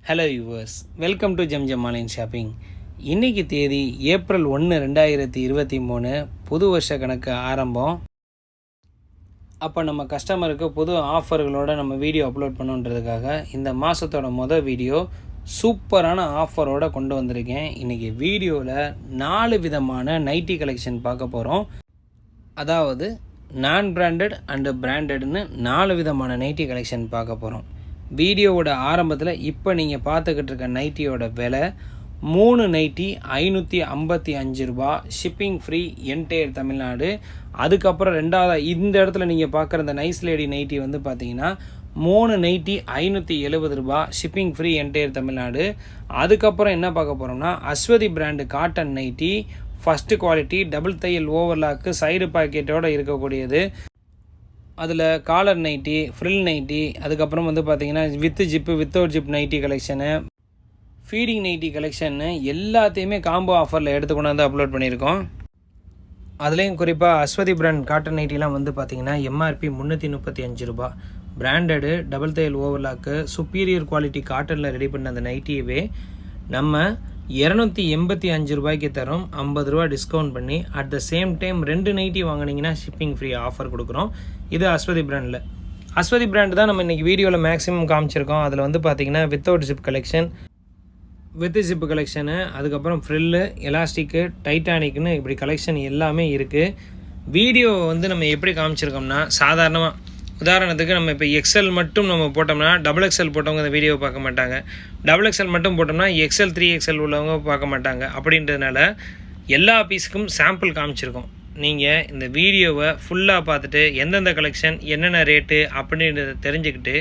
Hello viewers, welcome to Zamzam online shopping. இன்றைக்கி தேதி April 1, 2023. புது வருஷ கணக்கு ஆரம்பம். அப்போ நம்ம கஸ்டமருக்கு புது ஆஃபர்களோடு நம்ம வீடியோ அப்லோட் பண்ணுன்றதுக்காக இந்த மாதத்தோட வீடியோ சூப்பரான ஆஃபரோடு கொண்டு வந்திருக்கேன். இன்றைக்கி வீடியோவில் 4 விதமான நைட்டி கலெக்ஷன் பார்க்க போகிறோம். அதாவது நான் பிராண்டட் அண்டு பிராண்டட்னு 4 விதமான நைட்டி கலெக்ஷன் பார்க்க போகிறோம். வீடியோவோட ஆரம்பத்தில் இப்போ நீங்கள் பார்த்துக்கிட்டு இருக்க நைட்டியோட விலை 3 நைட்டி 555 ரூபா, ஷிப்பிங் ஃப்ரீ என்டையர் தமிழ்நாடு. அதுக்கப்புறம் ரெண்டாவது இந்த இடத்துல நீங்கள் பார்க்குற இந்த நைஸ் லேடி நைட்டி வந்து பார்த்தீங்கன்னா 3 நைட்டி 570 ரூபா, ஷிப்பிங் ஃப்ரீ என்டையர் தமிழ்நாடு. அதுக்கப்புறம் என்ன பார்க்க போகிறோம்னா Aswathi brand cotton nightie, first quality, double தையல் ஓவர்லாக்கு, சைடு பாக்கெட்டோடு இருக்கக்கூடியது. அதில் காலர் நைட்டி, ஃப்ரில் நைட்டி, அதுக்கப்புறம் வந்து பார்த்திங்கன்னா with zip, without zip nightie கலெக்ஷனு, ஃபீடிங் நைட்டி கலெக்ஷன்னு எல்லாத்தையுமே காம்போ ஆஃபரில் எடுத்து கொண்டாந்து அப்லோட் பண்ணியிருக்கோம். அதுலேயும் குறிப்பாக அஸ்வதி பிராண்ட் காட்டன் நைட்டிலாம் வந்து பார்த்திங்கன்னா எம்ஆர்பி 335 ரூபா. பிராண்டடு டபுள் தையல் ஓவர்லாக்கு சுப்பீரியர் குவாலிட்டி காட்டனில் ரெடி பண்ண அந்த நைட்டியவே நம்ம 285 ரூபாய்க்கு தரோம், 50 ரூபா டிஸ்கவுண்ட் பண்ணி. At the same time 2 nighty வாங்கினீங்கன்னா ஷிப்பிங் ஃப்ரீ ஆஃபர் கொடுக்குறோம். இது அஸ்வதி பிராண்டில். அஸ்வதி பிராண்டு தான் நம்ம இன்றைக்கி வீடியோவில் மேக்ஸிமம் காமிச்சிருக்கோம். அதில் வந்து பார்த்திங்கன்னா without zip collection, with zip collection, அதுக்கப்புறம் ஃப்ரில்லு, எலாஸ்டிக்கு, டைட்டானிக்னு இப்படி கலெக்ஷன் எல்லாமே இருக்குது. வீடியோ வந்து நம்ம எப்படி காமிச்சிருக்கோம்னா சாதாரணமாக உதாரணத்துக்கு நம்ம இப்போ எக்ஸல் மட்டும் நம்ம போட்டோம்னா டபுள் எக்ஸல் போட்டவங்க இந்த வீடியோவை பார்க்க மாட்டாங்க, டபுள் எக்ஸல் மட்டும் போட்டோம்னா எக்ஸல் 3XL உள்ளவங்க பார்க்க மாட்டாங்க. அப்படின்றதுனால எல்லா பீஸுக்கும் சாம்பிள் காமிச்சிருக்கோம். நீங்கள் இந்த வீடியோவை ஃபுல்லாக பார்த்துட்டு எந்தெந்த கலெக்ஷன் என்னென்ன ரேட்டு அப்படின்றத தெரிஞ்சுக்கிட்டு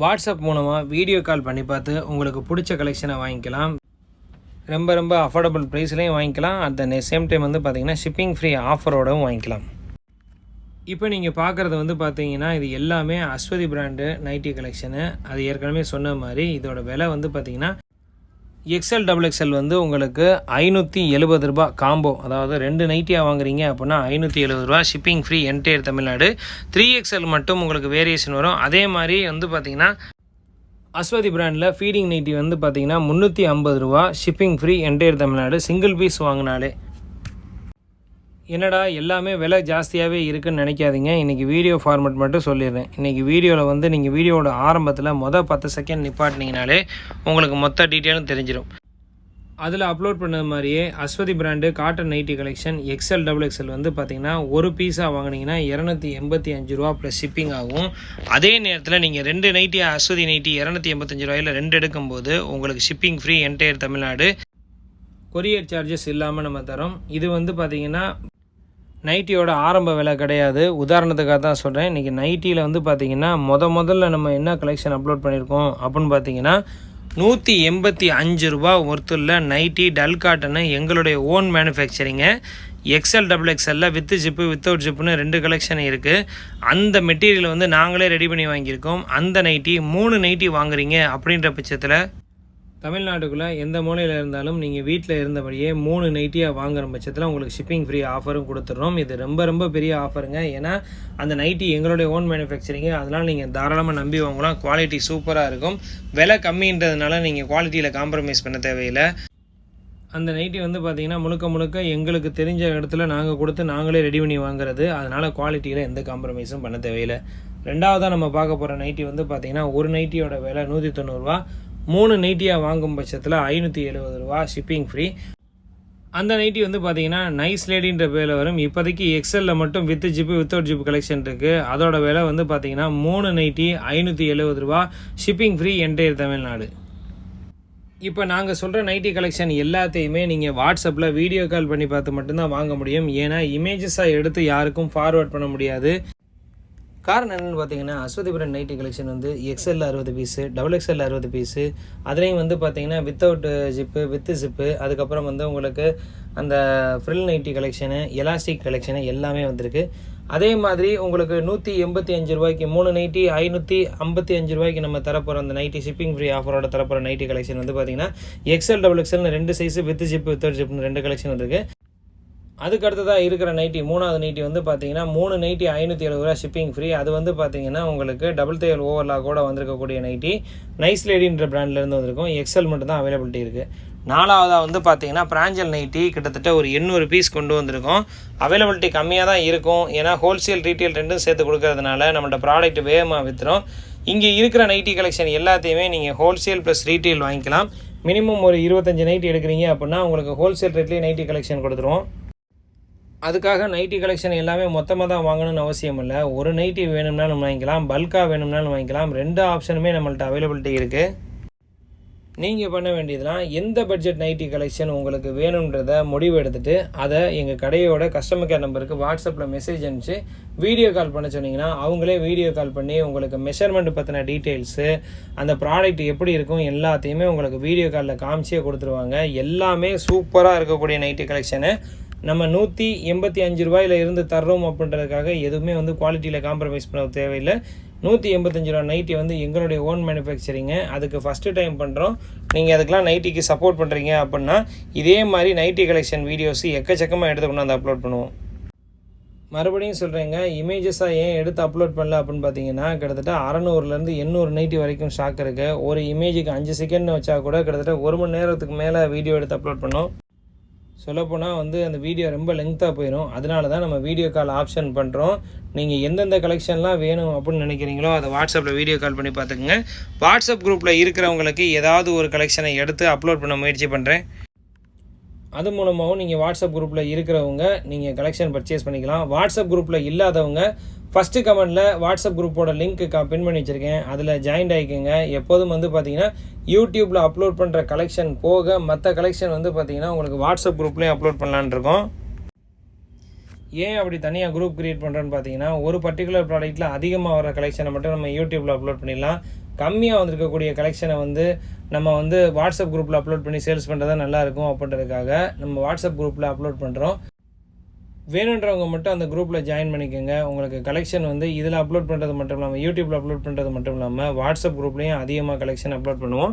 வாட்ஸ்அப் மூலமாக வீடியோ கால் பண்ணி பார்த்து உங்களுக்கு பிடிச்ச கலெக்ஷனை வாங்கிக்கலாம். ரொம்ப அஃபோர்டபுள் ப்ரைஸ்லேயும் வாங்கிக்கலாம். அட் த சேம் டைம் வந்து பார்த்திங்கன்னா ஷிப்பிங் ஃப்ரீ ஆஃபரோடவும் வாங்கிக்கலாம். இப்போ நீங்கள் பார்க்குறது வந்து பார்த்தீங்கன்னா இது எல்லாமே அஸ்வதி பிராண்டு நைட்டி கலெக்ஷனு. அது ஏற்கனவே சொன்ன மாதிரி இதோட விலை வந்து பார்த்திங்கன்னா எக்ஸல் டபுள் எக்ஸல் வந்து உங்களுக்கு 570 ரூபா காம்போ. அதாவது 2 நைட்டியாக வாங்குறீங்க அப்படின்னா 570 ரூபா, shipping free entire Tamil Nadu. 3XL மட்டும் உங்களுக்கு வேரியேஷன் வரும். அதே மாதிரி வந்து பார்த்திங்கன்னா அஸ்வதி பிராண்டில் ஃபீடிங் நைட்டி வந்து பார்த்திங்கன்னா 350 ரூபா, shipping free entire Tamil Nadu. Single piece வாங்கினாலே என்னடா எல்லாமே விலை ஜாஸ்தியாகவே இருக்குதுன்னு நினைக்காதீங்க. இன்றைக்கி வீடியோ ஃபார்மேட் மட்டும் சொல்லிடுறேன். இன்றைக்கி வீடியோவில் வந்து நீங்கள் வீடியோவோட ஆரம்பத்தில் 10 செகண்ட் நிப்பாட்டினீங்கனாலே உங்களுக்கு மொத்த டீட்டெயிலும் தெரிஞ்சிடும். அதில் அப்லோட் பண்ணது மாதிரியே Aswathi brand cotton nighty collection XL double XL வந்து பார்த்திங்கன்னா ஒரு பீஸாக வாங்கினீங்கன்னா 285 ரூபா ப்ளஸ் ஷிப்பிங் ஆகும். அதே நேரத்தில் நீங்கள் 2 நைட்டி அஸ்வதி நைட்டி 285 ரூபாயில் 2 எடுக்கும்போது உங்களுக்கு shipping free entire Tamil Nadu, courier charges இல்லாமல் நம்ம தரோம். இது வந்து பார்த்திங்கன்னா நைட்டியோட ஆரம்ப விலை கிடையாது. உதாரணத்துக்காக தான் சொல்கிறேன். இன்றைக்கி நைட்டியில் வந்து பார்த்திங்கன்னா முதல்ல நம்ம என்ன கலெக்ஷன் அப்லோட் பண்ணியிருக்கோம் அப்படின்னு பார்த்தீங்கன்னா 185 ரூபா ஒருத்தரில் நைட்டி டல் காட்டனு எங்களுடைய own manufacturing. XL double எக்ஸலில் with zip without ஜிப்புன்னு 2 collection இருக்குது. அந்த மெட்டீரியல் வந்து நாங்களே ரெடி பண்ணி வாங்கியிருக்கோம். அந்த நைட்டி 3 நைட்டி வாங்குறீங்க அப்படின்ற பட்சத்தில் தமிழ்நாட்டுக்குள்ளே எந்த மூலையில் இருந்தாலும் நீங்கள் வீட்டில் இருந்தபடியே 3 நைட்டியாக வாங்குகிற பட்சத்தில் உங்களுக்கு ஷிப்பிங் ஃப்ரீ ஆஃபரும் கொடுத்துட்றோம். இது ரொம்ப பெரிய ஆஃபருங்க. ஏன்னா அந்த நைட்டி எங்களுடைய ஓன் மேனுஃபேக்சரிங்கு. அதனால் நீங்கள் தாராளமாக நம்பி வாங்கலாம். குவாலிட்டி சூப்பராக இருக்கும். விலை கம்மின்றதுனால நீங்கள் குவாலிட்டியில் காம்ப்ரமைஸ் பண்ண தேவையில்லை. அந்த நைட்டி வந்து பார்த்திங்கன்னா முழுக்க எங்களுக்கு தெரிஞ்ச இடத்துல நாங்கள் கொடுத்து நாங்களே ரெடி பண்ணி வாங்குறது. அதனால் குவாலிட்டியில் எந்த காம்ப்ரமைஸும் பண்ண தேவையில்லை. ரெண்டாவதாக நம்ம பார்க்க போகிற நைட்டி வந்து பார்த்திங்கன்னா ஒரு நைட்டியோட விலை 190 ரூபா, 3 நைட்டியாக வாங்கும் பட்சத்தில் 570 ரூபா, ஷிப்பிங் ஃப்ரீ. அந்த நைட்டி வந்து பார்த்திங்கன்னா நைஸ் லேடின்ற பேரில் வரும். இப்போதைக்கு எக்ஸலில் மட்டும் with zip without zip collection இருக்குது. அதோட விலை வந்து பார்த்திங்கன்னா 3 நைட்டி 570 ரூபா, ஷிப்பிங் ஃப்ரீ என்டையர் தமிழ்நாடு. இப்போ நாங்கள் சொல்கிற நைட்டி கலெக்ஷன் எல்லாத்தையுமே நீங்கள் வாட்ஸ்அப்பில் வீடியோ கால் பண்ணி பார்த்து மட்டும்தான் வாங்க முடியும். ஏன்னா இமேஜஸாக எடுத்து யாருக்கும் ஃபார்வேர்ட் பண்ண முடியாது. காரணம் என்னென்னு பார்த்தீங்கன்னா அஸ்வதி பிராண்ட் நைட்டி கலெக்ஷன் வந்து எக்ஸலில் 60 பீஸு, டபுள் எக்ஸலில் 60 பீஸு, அதுலேயும் வந்து பார்த்திங்கன்னா வித்தவுட் ஜிப்பு வித்து ஜிப்பு, அதுக்கப்புறம் வந்து உங்களுக்கு அந்த frill nighty collection, elastic collection எல்லாமே வந்திருக்கு. அதே மாதிரி உங்களுக்கு 185 ரூபாய்க்கு 3 நைட்டி 555 ரூபாய்க்கு நம்ம தரப்போகிற அந்த நைட்டி ஷிப்பிங் ஃப்ரீ ஆஃபரோட தரப்போகிற நைட்டி கலெக்ஷன் வந்து பார்த்திங்கன்னா எக்ஸல் டபுள் எக்ஸல்னு 2 சைஸு வித் ஜிப்பு வித்தவுட் ஜிப்னு 2 கலெக்ஷன் இருக்குது. அதுக்கு அடுத்ததாக இருக்கிற நைட்டி 3வது நைட்டி வந்து பார்த்தீங்கன்னா 3 நைட்டி 570 ரூபா ஷிப்பிங் ஃப்ரீ. அது வந்து பார்த்தீங்கன்னா உங்களுக்கு டபுள் தையல் ஓவர்லாக்கோட வந்திருக்கக்கூடிய நைட்டி. நைஸ் லேடின்ற பிராண்ட்லேருந்து வந்திருக்கும். எக்ஸல் மட்டும் தான் அவைலபிலிட்டி இருக்குது. 4வதாக வந்து பார்த்தீங்கன்னா பிராஞ்சல் நைட்டி கிட்டத்தட்ட ஒரு 800 பீஸ் கொண்டு வந்திருக்கோம். அவைலபிலிட்டி கம்மியாக தான் இருக்கும். ஏன்னா ஹோல்சேல் ரீட்டெயில் ரெண்டும் சேர்த்து கொடுக்கறதுனால நம்மள்ட்ட ப்ராடக்ட் வேகமாக விற்றுரும். இங்கே இருக்கிற நைட்டி கலெக்ஷன் எல்லாத்தையுமே நீங்கள் ஹோல்சேல் ப்ளஸ் ரீட்டெயில் வாங்கிக்கலாம். மினிமம் ஒரு 25 நைட்டி எடுக்கிறீங்க அப்படின்னா உங்களுக்கு ஹோல்சேல் ரேட்லேயே நைட்டி கலெக்ஷன் கொடுத்துருவோம். அதுக்காக நைட்டி கலெக்ஷன் எல்லாமே மொத்தமாக தான் வாங்கணும்னு அவசியம் இல்லை. ஒரு நைட்டி வேணும்னாலும் வாங்கிக்கலாம், பல்காக வேணும்னாலும் வாங்கிக்கலாம். 2 ஆப்ஷனுமே நம்மள்ட்ட அவைலபிலிட்டி இருக்குது. நீங்கள் பண்ண வேண்டியதுலாம் எந்த பட்ஜெட் நைட்டி கலெக்ஷன் உங்களுக்கு வேணுன்றதை முடிவு எடுத்துகிட்டு அதை எங்கள் கடையோட கஸ்டமர் கேர் நம்பருக்கு வாட்ஸ்அப்பில் மெசேஜ் அனுப்பிச்சு வீடியோ கால் பண்ண சொன்னீங்கன்னா அவங்களே வீடியோ கால் பண்ணி உங்களுக்கு மெஷர்மெண்ட் பற்றின டீட்டெயில்ஸு, அந்த ப்ராடக்ட் எப்படி இருக்கும் எல்லாத்தையுமே உங்களுக்கு வீடியோ காலில் காமிச்சே கொடுத்துருவாங்க. எல்லாமே சூப்பராக இருக்கக்கூடிய நைட்டி கலெக்ஷனு. நம்ம 185 ரூபாயில் இருந்து தர்றோம் அப்படின்றதுக்காக எதுவுமே வந்து குவாலிட்டியில் காம்ப்ரமைஸ் பண்ண தேவையில்லை. 185 ரூபா நைட்டி வந்து எங்களுடைய ஓன் மேனுஃபேக்சரிங்கு. அதுக்கு ஃபஸ்ட்டு டைம் பண்ணுறோம். நீங்கள் அதுக்கெலாம் நைட்டிக்கு சப்போர்ட் பண்ணுறீங்க அப்படின்னா இதே மாதிரி நைட்டி கலெக்ஷன் வீடியோஸ் எக்கச்சக்கமாக எடுத்து கொண்டு வந்து அப்லோட் பண்ணுவோம். மறுபடியும் சொல்கிறேங்க, இமேஜஸாக ஏன் எடுத்து அப்லோட் பண்ணல அப்படின்னு பார்த்தீங்கன்னா கிட்டத்தட்ட 600லேருந்து 800 நைட்டி வரைக்கும் ஸ்டாக் இருக்குது. ஒரு இமேஜுக்கு 5 செகண்ட் வச்சா கூட கிட்டத்தட்ட 1 மணி நேரத்துக்கு மேலே வீடியோ எடுத்து அப்லோட் பண்ணோம். சொல்லப்போனால் வந்து அந்த வீடியோ ரொம்ப லெங்க்த்தாக போயிடும். அதனால தான் நம்ம வீடியோ கால் ஆப்ஷன் பண்ணுறோம். நீங்கள் எந்தெந்த கலெக்ஷன்லாம் வேணும் அப்படின்னு நினைக்கிறீங்களோ அதை வாட்ஸ்அப்பில் வீடியோ கால் பண்ணி பார்த்துக்குங்க. வாட்ஸ்அப் குரூப்பில் இருக்கிறவங்களுக்கு ஏதாவது ஒரு கலெக்ஷனை எடுத்து அப்லோட் பண்ண முயற்சி பண்ணுறேன். அது மூலமாகவும் நீங்கள் வாட்ஸ்அப் குரூப்பில் இருக்கிறவங்க நீங்கள் கலெக்ஷன் பர்ச்சேஸ் பண்ணிக்கலாம். வாட்ஸ்அப் குரூப்பில் இல்லாதவங்க ஃபஸ்ட்டு கமெண்டில் வாட்ஸ்அப் குரூப்போட லிங்க்கு பின் பண்ணி வச்சுருக்கேன், அதில் ஜாயின் ஆகிக்கோங்க. எப்போதும் வந்து பார்த்தீங்கன்னா யூடியூப்பில் அப்லோட் பண்ணுற கலெக்ஷன் போக மற்ற கலெக்ஷன் வந்து பார்த்தீங்கன்னா உங்களுக்கு வாட்ஸ்அப் குரூப்லேயும் அப்லோட் பண்ணலான்னு இருக்கோம். ஏன் அப்படி தனியாக குரூப் க்ரியேட் பண்ணுறோன்னு பார்த்தீங்கன்னா ஒரு பர்டிகுலர் ப்ராடக்ட்டில் அதிகமாக வர கலெக்ஷனை மட்டும் நம்ம யூடியூப்பில் அப்லோட் பண்ணிடலாம். கம்மியாக வந்திருக்கக்கூடிய கலெக்ஷனை வந்து நம்ம வந்து வாட்ஸ்அப் குரூப்பில் அப்லோட் பண்ணி சேல்ஸ் பண்ணுறது நல்லாயிருக்கும் அப்படின்றதுக்காக நம்ம வாட்ஸ்அப் குரூப்பில் அப்லோட் பண்ணுறோம். வேணுன்றவங்க மட்டும் அந்த குரூப்பில் ஜாயின் பண்ணிக்கோங்க. உங்களுக்கு கலெக்ஷன் வந்து இதில் அப்லோட் பண்ணுறது மட்டும் இல்லாமல் யூடியூப்பில் அப்லோட் பண்ணுறது மட்டும் இல்லாமல் வாட்ஸ்அப் குரூப்லேயும் அதிகமாக கலெக்ஷன் அப்லோட் பண்ணுவோம்.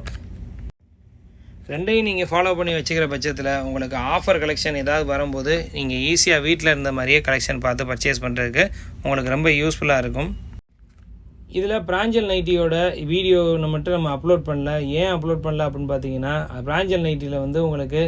ரெண்டையும் நீங்கள் ஃபாலோ பண்ணி வச்சுக்கிற பட்சத்தில் உங்களுக்கு ஆஃபர் கலெக்ஷன் ஏதாவது வரும்போது நீங்கள் ஈஸியாக வீட்டில் இருந்த மாதிரியே கலெக்ஷன் பார்த்து பர்ச்சேஸ் பண்ணுறதுக்கு உங்களுக்கு ரொம்ப யூஸ்ஃபுல்லாக இருக்கும். இதில் பிராஞ்சல் நைட்டியோட வீடியோ மட்டும் நம்ம அப்லோட் பண்ணல. ஏன் அப்லோட் பண்ணல அப்படின்னு பார்த்தீங்கன்னா பிராஞ்சல் நைட்டியில் வந்து உங்களுக்கு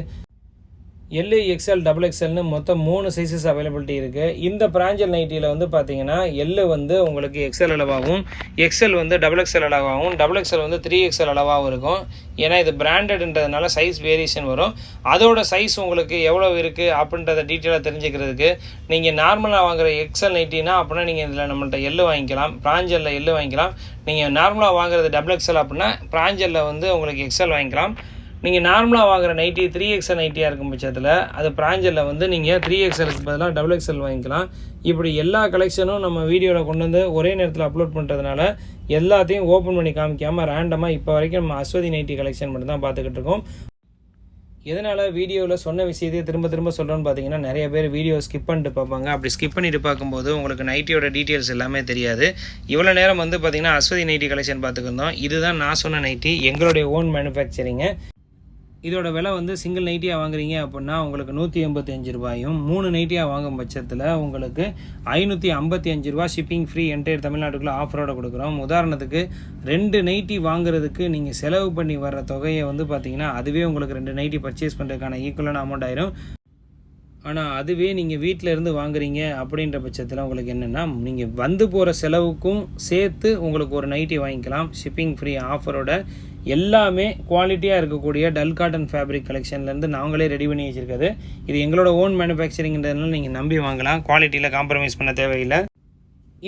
எல், எக்ஸ்எல், டபுள் எக்ஸ்எல்னு மொத்தம் 3 சைஸஸ் அவைலபிலிட்டி இருக்குது. இந்த பிராஞ்சல் நைட்டியில் வந்து பார்த்தீங்கன்னா எல் வந்து உங்களுக்கு எக்ஸ்எல் அளவாகவும், எக்ஸ்எல் வந்து டபுள் எக்ஸ்எல் அளவாகவும், டபுள் எக்ஸ்எல் வந்து 3XL அளவாகவும் இருக்கும். ஏன்னா இது பிராண்டட்ன்றதுனால சைஸ் வேரியேஷன் வரும். அதோட சைஸ் உங்களுக்கு எவ்வளோ இருக்குது அப்படின்றத டீட்டெயிலாக தெரிஞ்சுக்கிறதுக்கு நீங்கள் நார்மலாக வாங்குகிற எக்ஸ்எல் நைட்டினா அப்படின்னா நீங்கள் இதில் நம்மள்ட்ட எல் வாங்கிக்கலாம், பிராஞ்சலில் எல் வாங்கிக்கலாம். நீங்கள் நார்மலாக வாங்குறது டபுள் எக்ஸ்எல் அப்படின்னா பிராஞ்சலில் வந்து உங்களுக்கு எக்ஸ்எல் வாங்கிக்கலாம். நீங்கள் நார்மலாக வாங்குகிற நைட்டி 3XL நைட்டியாக இருக்கும் பட்சத்தில் அது பிராஞ்சலில் வந்து நீங்கள் 3XLக்கு பதிலாக டபுள் எக்ஸ்எல் வாங்கிக்கலாம். இப்படி எல்லா கலெக்ஷனும் நம்ம வீடியோவில் கொண்டு வந்து ஒரே நேரத்தில் அப்லோட் பண்ணுறதுனால எல்லாத்தையும் ஓப்பன் பண்ணி காமிக்காமல் ரேண்டமாக இப்போ வரைக்கும் நம்ம அஸ்வதி நைட்டி கலெக்ஷன் மட்டும் தான் பார்த்துக்கிட்டு இருக்கோம். எதனால் வீடியோவில் சொன்ன விஷயத்தையே திரும்ப திரும்ப சொல்கிறோன்னு பார்த்தீங்கன்னா நிறைய பேர் வீடியோ ஸ்கிப் பண்ணிட்டு பார்ப்பாங்க. அப்படி ஸ்கிப் பண்ணிட்டு பார்க்கும்போது உங்களுக்கு நைட்டியோட டீட்டெயில்ஸ் எல்லாமே தெரியாது. இவ்வளோ நேரம் வந்து பார்த்திங்கன்னா அஸ்வதி நைட்டி கலெக்ஷன் பார்த்துக்கிருந்தோம். இதுதான் நான் சொன்ன நைட்டி, எங்களுடைய ஓன் மேனுஃபேக்சரிங்கு. இதோட விலை வந்து சிங்கிள் நைட்டியாக வாங்குறீங்க அப்படின்னா உங்களுக்கு 185 ரூபாயும், 3 நைட்டியாக வாங்கும் பட்சத்தில் உங்களுக்கு 555 ரூபா ஷிப்பிங் ஃப்ரீ என்டையர் தமிழ்நாட்டுக்குள்ளே ஆஃபரோடு கொடுக்குறோம். உதாரணத்துக்கு 2 நைட்டி வாங்குறதுக்கு நீங்கள் செலவு பண்ணி வர்ற தொகையை வந்து பார்த்தீங்கன்னா அதுவே உங்களுக்கு 2 நைட்டி பர்ச்சேஸ் பண்ணுறதுக்கான ஈக்குவலான அமௌண்ட் ஆயிரும். ஆனால் அதுவே நீங்கள் வீட்டில் இருந்து வாங்குறீங்க அப்படின்ற பட்சத்தில் உங்களுக்கு என்னென்னா நீங்கள் வந்து போகிற செலவுக்கும் சேர்த்து உங்களுக்கு ஒரு நைட்டி வாங்கிக்கலாம். ஷிப்பிங் ஃப்ரீ ஆஃபரோட எல்லாமே குவாலிட்டியாக இருக்கக்கூடிய டல் காட்டன் ஃபேப்ரிக் கலெக்ஷன்லேருந்து நாங்களே ரெடி பண்ணி வச்சுருக்காது. இது எங்களோட ஓன் மேனுஃபேக்சரிங்கிறதுனால நீங்கள் நம்பி வாங்கலாம். குவாலிட்டியில் காம்ப்ரமைஸ் பண்ண தேவையில்லை.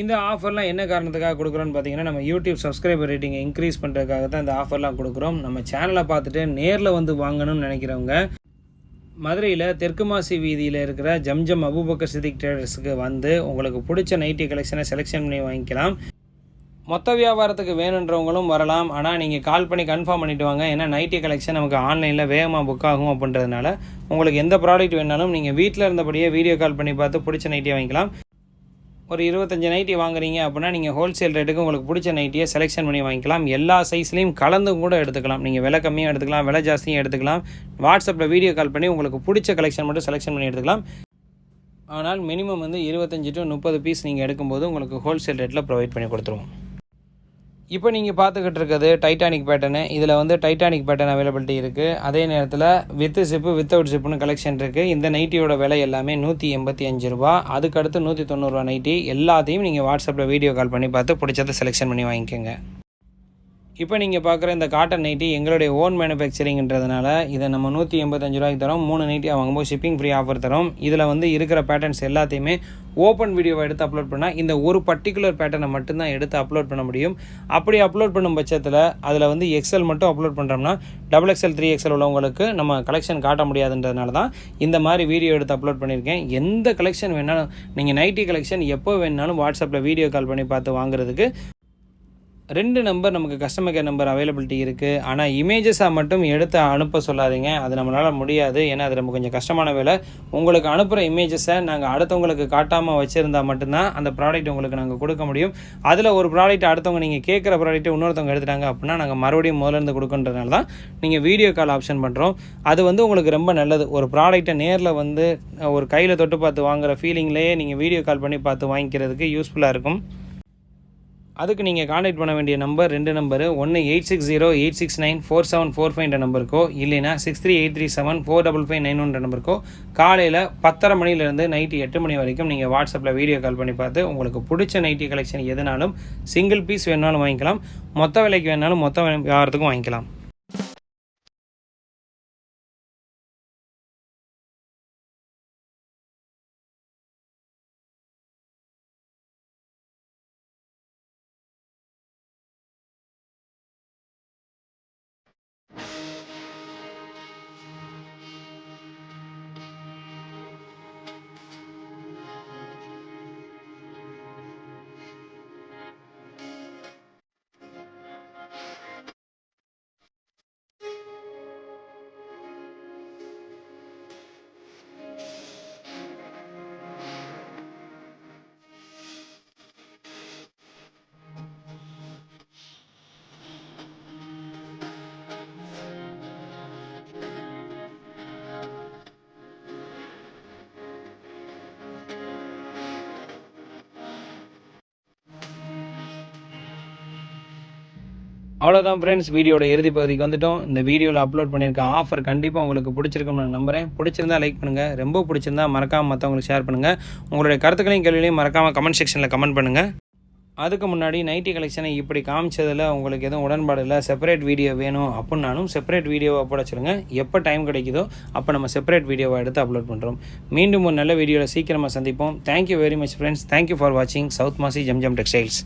இந்த ஆஃபர்லாம் என்ன காரணத்துக்காக கொடுக்குறோன்னு பார்த்தீங்கன்னா நம்ம யூடியூப் சப்ஸ்கிரைபர் ரேட்டிங்கை இன்க்ரீஸ் பண்ணுறதுக்காக தான் இந்த ஆஃபர்லாம் கொடுக்குறோம். நம்ம சேனலை பார்த்துட்டு நேரில் வந்து வாங்கணும்னு நினைக்கிறவங்க மதுரையில் தெற்கு மாசி வீதியில் இருக்கிற ஜம்ஜம் அபூபக்கர் சித்திக் ட்ரேடர்ஸுக்கு வந்து உங்களுக்கு பிடிச்ச நைட்டி கலெக்ஷனை செலெக்ஷன் பண்ணி வாங்கிக்கலாம். மொத்த வியாபாரத்துக்கு வேணுன்றவங்களும் வரலாம். ஆனால் நீங்கள் கால் பண்ணி கன்ஃபார்ம் பண்ணிவிட்டு வாங்க. ஏன்னா நைட்டி கலெக்ஷன் நமக்கு ஆன்லைனில் வேகமாக புக் ஆகும் அப்படின்றதுனால உங்களுக்கு எந்த ப்ராடக்ட் வேணாலும் நீங்கள் வீட்டில் இருந்தபடியே வீடியோ கால் பண்ணி பார்த்து பிடிச்ச நைட்டியை வாங்கிக்கலாம். ஒரு 25 நைட்டி வாங்குறீங்க அப்படின்னா நீங்கள் ஹோல்சேல் ரேட்டுக்கு உங்களுக்கு பிடிச்ச நைட்டியை செலெக்ஷன் பண்ணி வாங்கிக்கலாம். எல்லா சைஸ்லையும் கலந்தும் கூட எடுத்துக்கலாம். நீங்கள் விலை கம்மியாக எடுத்துக்கலாம், விலை ஜாஸ்தியும் எடுத்துக்கலாம். வாட்ஸ்அப்பில் வீடியோ கால் பண்ணி உங்களுக்கு பிடிச்ச கலெக்ஷன் மட்டும் செலெக்ஷன் பண்ணி எடுத்துக்கலாம். ஆனால் மினிமம் வந்து 25 to 30 பீஸ் நீங்கள் எடுக்கும்போது உங்களுக்கு ஹோல்சேல் ரேட்டில் ப்ரொவைட் பண்ணி கொடுத்துருவோம். இப்போ நீங்கள் பார்த்துக்கிட்டு இருக்கிறது டைட்டானிக் பேட்டர்னு. இதில் வந்து டைட்டானிக் பேட்டர்ன் அவைலபிலிட்டி இருக்குது. அதே நேரத்தில் வித் ஜிப்பு வித்தவுட் ஜிப்புன்னு கலெக்ஷன் இருக்குது. இந்த நைட்டியோட விலை எல்லாமே ரூ. 185. அதுக்கடுத்து ரூ. 190 நைட்டி. எல்லாத்தையும் நீங்கள் வாட்ஸ்அப்பில் வீடியோ கால் பண்ணி பார்த்து பிடிச்சதை செலெக்ஷன் பண்ணி வாங்கிக்கோங்க. இப்போ நீங்கள் பார்க்குற இந்த காட்டன் நைட்டி எங்களுடைய ஓன் மேனுஃபேக்சரிங்கிறதுனால இதை நம்ம ரூ. 185 தரோம். 3 நைட்டியாக வாங்கும்போது ஷிப்பிங் ஃப்ரீ ஆஃபர் தரோம். இதில் வந்து இருக்கிற பேட்டர்ன்ஸ் எல்லாத்தையுமே ஓப்பன் வீடியோவை எடுத்து அப்லோட் பண்ணால் இந்த ஒரு பர்டிகுலர் பேட்டர்னை மட்டும்தான் எடுத்து அப்லோட் பண்ண முடியும். அப்படி அப்லோட் பண்ணும் பட்சத்தில் அதில் வந்து எக்ஸல் மட்டும் அப்லோட் பண்ணுறோம்னா XXL 3XL உள்ளவங்களுக்கு நம்ம கலெக்ஷன் காட்ட முடியாதுன்றதுனால தான் இந்த மாதிரி வீடியோ எடுத்து அப்லோட் பண்ணியிருக்கேன். எந்த கலெக்ஷன் வேணாலும் நீங்கள் நைட்டி கலெக்ஷன் எப்போ வேணாலும் வாட்ஸ்அப்பில் வீடியோ கால் பண்ணி பார்த்து வாங்குறதுக்கு 2 நம்பர் நமக்கு கஸ்டமர் கேர் நம்பர் அவைலபிலிட்டி இருக்குது. ஆனால் இமேஜஸாக மட்டும் எடுத்து அனுப்ப சொல்லாதீங்க. அது நம்மளால் முடியாது. ஏன்னா அது நம்ம கொஞ்சம் கஷ்டமான வேலை. உங்களுக்கு அனுப்புகிற இமேஜஸை நாங்கள் அடுத்தவங்களுக்கு காட்டாமல் வச்சுருந்தால் மட்டும்தான் அந்த ப்ராடக்ட் உங்களுக்கு நாங்கள் கொடுக்க முடியும். அதில் ஒரு ப்ராடக்ட் அடுத்தவங்க நீங்கள் கேட்குற ப்ராடக்ட்டை இன்னொருத்தவங்க எடுத்துட்டாங்க அப்படின்னா நாங்கள் மறுபடியும் முதலேருந்து கொடுக்குன்றதுனால தான் நீங்கள் வீடியோ கால் ஆப்ஷன் பண்ணுறோம். அது வந்து உங்களுக்கு ரொம்ப நல்லது. ஒரு ப்ராடக்ட்டை நேரில் வந்து ஒரு கையில் தொட்டு பார்த்து வாங்குகிற ஃபீலிங்லேயே நீங்கள் வீடியோ கால் பண்ணி பார்த்து வாங்கிக்கிறதுக்கு யூஸ்ஃபுல்லாக இருக்கும். அதுக்கு நீங்கள் கான்டாக்ட் பண்ண வேண்டிய நம்பர் 2 நம்பரு. ஒன்று 8608694745 நம்பருக்கோ, இல்லைனா 6383745591 நம்பருக்கோ காலையில் 10:30 மணிலேருந்து நைட்டு 8 மணி வரைக்கும் நீங்கள் வாட்ஸ்அப்பில் வீடியோ கால் பண்ணி பார்த்து உங்களுக்கு பிடிச்ச நைட்டி கலெக்ஷன் எதுனாலும் சிங்கிள் பீஸ் வேணாலும் வாங்கிக்கலாம், மொத்த விலைக்கு வேணாலும் மொத்த வியாபாரத்துக்கும் வாங்கிக்கலாம். அவ்வளோதான் ஃப்ரெண்ட்ஸ், வீடியோட இறுதி பகுதிக்கு வந்துட்டோம். இந்த வீடியோவில் அப்லோட் பண்ணியிருக்க ஆஃபர் கண்டிப்பாக உங்களுக்கு பிடிச்சிருக்கும்னு நான் நம்புகிறேன். பிடிச்சிருந்தா லைக் பண்ணுங்கள், ரொம்ப பிடிச்சிருந்தா மறக்காமல் மற்றவங்களுக்கு ஷேர் பண்ணுங்கள். உங்களுடைய கருத்துக்களையும் கேள்விகளையும் மறக்காமல் கமெண்ட் செக்ஷனில் கமெண்ட் பண்ணுங்கள். அதுக்கு முன்னாடி நைட்டி கலெக்ஷனை இப்படி காமிச்சதில் உங்களுக்கு எதுவும் உடன்பாடு இல்லை, செப்பரேட் வீடியோ வேணும் அப்படின்னாலும் செப்பரேட் வீடியோவை போட சொல்லுங்கள். எப்போ டைம் கிடைக்குதோ அப்போ நம்ம செப்பரேட் வீடியோவை எடுத்து அப்லோட் பண்ணுறோம். மீண்டும் ஒரு நல்ல வீடியோவில் சீக்கிரமாக சந்திப்போம். Thank you very much friends. Thank you for வாட்சிங் சவுத் மாசி ஜம்ஜம் டெக்ஸ்டைல்ஸ்.